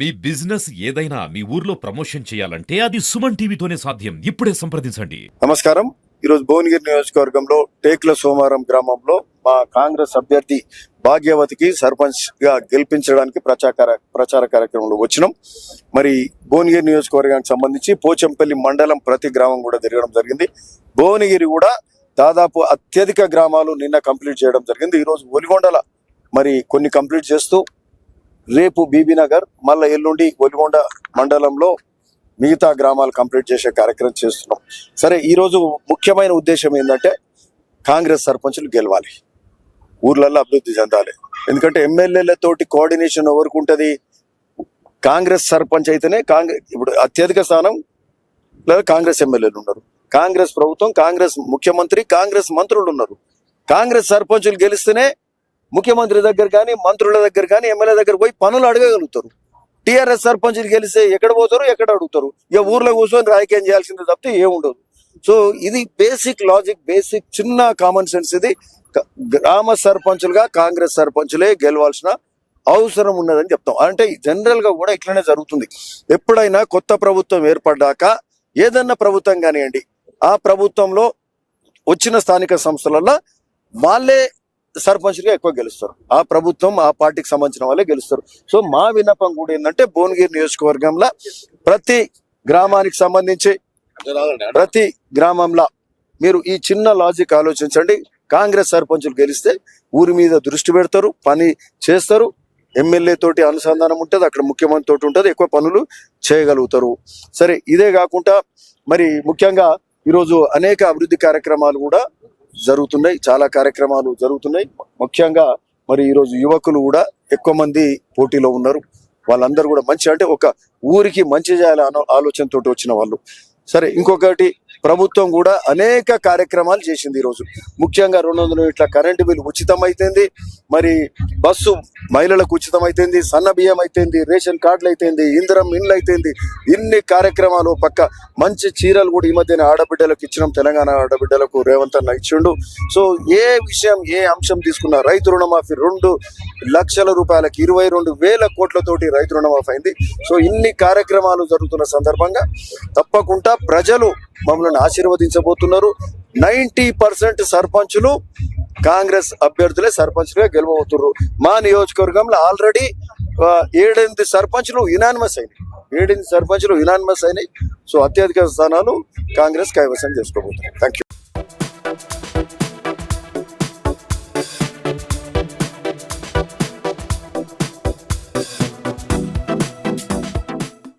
మీ business ఏదైనా మీ ఊర్లో promotion చేయాలంటే అది సుమన్ టీవీతోనే సాధ్యం. ఇప్పుడే సంప్రదించండి. నమస్కారం. ఈరోజు భువనగిరి నియోజకవర్గంలో టేక్ల సోమారం గ్రామంలో మా కాంగ్రెస్ అభ్యర్థి భాగ్యవతికి సర్పంచ్ గా గెలిపించడానికి ప్రచార కార్యక్రమంలో వచ్చినాం. మరి భువనగిరి నియోజకవర్గానికి సంబంధించి పోచంపల్లి మండలం ప్రతి గ్రామం కూడా తిరగడం జరిగింది. భువనగిరి కూడా దాదాపు అత్యధిక గ్రామాలు నిన్న కంప్లీట్ చేయడం జరిగింది. ఈరోజు ఒలిగొండల మరి కొన్ని కంప్లీట్ చేస్తూ రేపు బీబీనగర్ మళ్ళీ ఎల్లుండి ఒలిగొండ మండలంలో మిగతా గ్రామాలు కంప్లీట్ చేసే కార్యక్రమం చేస్తున్నాం. సరే, ఈరోజు ముఖ్యమైన ఉద్దేశం ఏంటంటే కాంగ్రెస్ సర్పంచులు గెలవాలి, ఊర్లలో అభివృద్ధి చెందాలి. ఎందుకంటే ఎమ్మెల్యేలతోటి కోఆర్డినేషన్ ఎవరికి ఉంటుంది? కాంగ్రెస్ సర్పంచ్ అయితేనే ఇప్పుడు అత్యధిక స్థానం కాంగ్రెస్ ఎమ్మెల్యేలు ఉన్నారు, కాంగ్రెస్ ప్రభుత్వం, కాంగ్రెస్ ముఖ్యమంత్రి, కాంగ్రెస్ మంత్రులు ఉన్నారు. కాంగ్రెస్ సర్పంచులు గెలిస్తేనే ముఖ్యమంత్రి దగ్గర కానీ, మంత్రుల దగ్గర కానీ, ఎమ్మెల్యే దగ్గర పోయి పనులు అడగగలుగుతారు. టీఆర్ఎస్ సర్పంచులు గెలిస్తే ఎక్కడ పోతారు, ఎక్కడ అడుగుతారు? ఇక ఊర్లో కూర్చొని రాజకీయం చేయాల్సిందే తప్పితే ఏముండదు. సో ఇది బేసిక్ లాజిక్, బేసిక్ చిన్న కామన్ సెన్స్. ఇది గ్రామ సర్పంచులుగా కాంగ్రెస్ సర్పంచులే గెలవాల్సిన అవసరం ఉన్నదని చెప్తాం. అంటే జనరల్ గా కూడా ఇట్లనే జరుగుతుంది. ఎప్పుడైనా కొత్త ప్రభుత్వం ఏర్పడ్డాక ఏదన్నా ప్రభుత్వం కానివ్వండి, ఆ ప్రభుత్వంలో వచ్చిన స్థానిక సంస్థలలో వాళ్ళే సర్పంచ్గా ఎక్కువ గెలుస్తారు. ఆ ప్రభుత్వం, ఆ పార్టీకి సంబంధించిన వాళ్ళే గెలుస్తారు. సో మా విన్నపం కూడా ఏంటంటే భువనగిరి నియోజకవర్గంలో ప్రతి గ్రామానికి సంబంధించి ప్రతి గ్రామంలో మీరు ఈ చిన్న లాజిక్ ఆలోచించండి. కాంగ్రెస్ సర్పంచులు గెలిస్తే ఊరి మీద దృష్టి పెడతారు, పని చేస్తారు, ఎమ్మెల్యే తోటి అనుసంధానం ఉంటుంది, అక్కడ ముఖ్యమంత్రి తోటి ఉంటుంది, ఎక్కువ పనులు చేయగలుగుతారు. సరే, ఇదే కాకుండా మరి ముఖ్యంగా ఈరోజు అనేక అభివృద్ధి కార్యక్రమాలు కూడా జరుగుతున్నాయి, చాలా కార్యక్రమాలు జరుగుతున్నాయి. ముఖ్యంగా మరి ఈరోజు యువకులు కూడా ఎక్కువ మంది పోటీలో ఉన్నారు. వాళ్ళందరూ కూడా మంచి, అంటే ఒక ఊరికి మంచి చేయాలనే ఆలోచనతో వచ్చిన వాళ్ళు. సరే, ఇంకొకటి ప్రభుత్వం కూడా అనేక కార్యక్రమాలు చేసింది. ఈరోజు ముఖ్యంగా 200 యూనిట్ల కరెంటు బిల్ ఉచితం అయితేంది, మరి బస్సు మహిళలకు ఉచితం అయితేంది, సన్న బియ్యం అయితేంది, రేషన్ కార్డులు అయితేంది, ఇందిరం ఇండ్లు అయితేంది, ఇన్ని కార్యక్రమాలు. పక్క మంచి చీరలు కూడా ఈ మధ్యన ఆడబిడ్డలకు ఇచ్చినాం, తెలంగాణ ఆడబిడ్డలకు రేవంత్ అన్న ఇచ్చిండు. సో ఏ విషయం, ఏ అంశం తీసుకున్నా, రైతు రుణమాఫీ 2 లక్షల రూపాయలకి 22,000 కోట్లతోటి రైతు రుణమాఫీ అయింది. సో ఇన్ని కార్యక్రమాలు జరుగుతున్న సందర్భంగా తప్పకుండా ప్రజలు మమ్మల్ని ఆశీర్వదించబోతున్నారు. 90% సర్పంచులు కాంగ్రెస్ అభ్యర్థులే సర్పంచులుగా గెలవబోతున్నారు. మా నియోజకవర్గంలో ఆల్రెడీ 7-8 సర్పంచులు యునానిమస్ అయినాయి. సో అత్యధిక స్థానాలు కాంగ్రెస్ కైవసం చేసుకోబోతున్నారు. Thank you.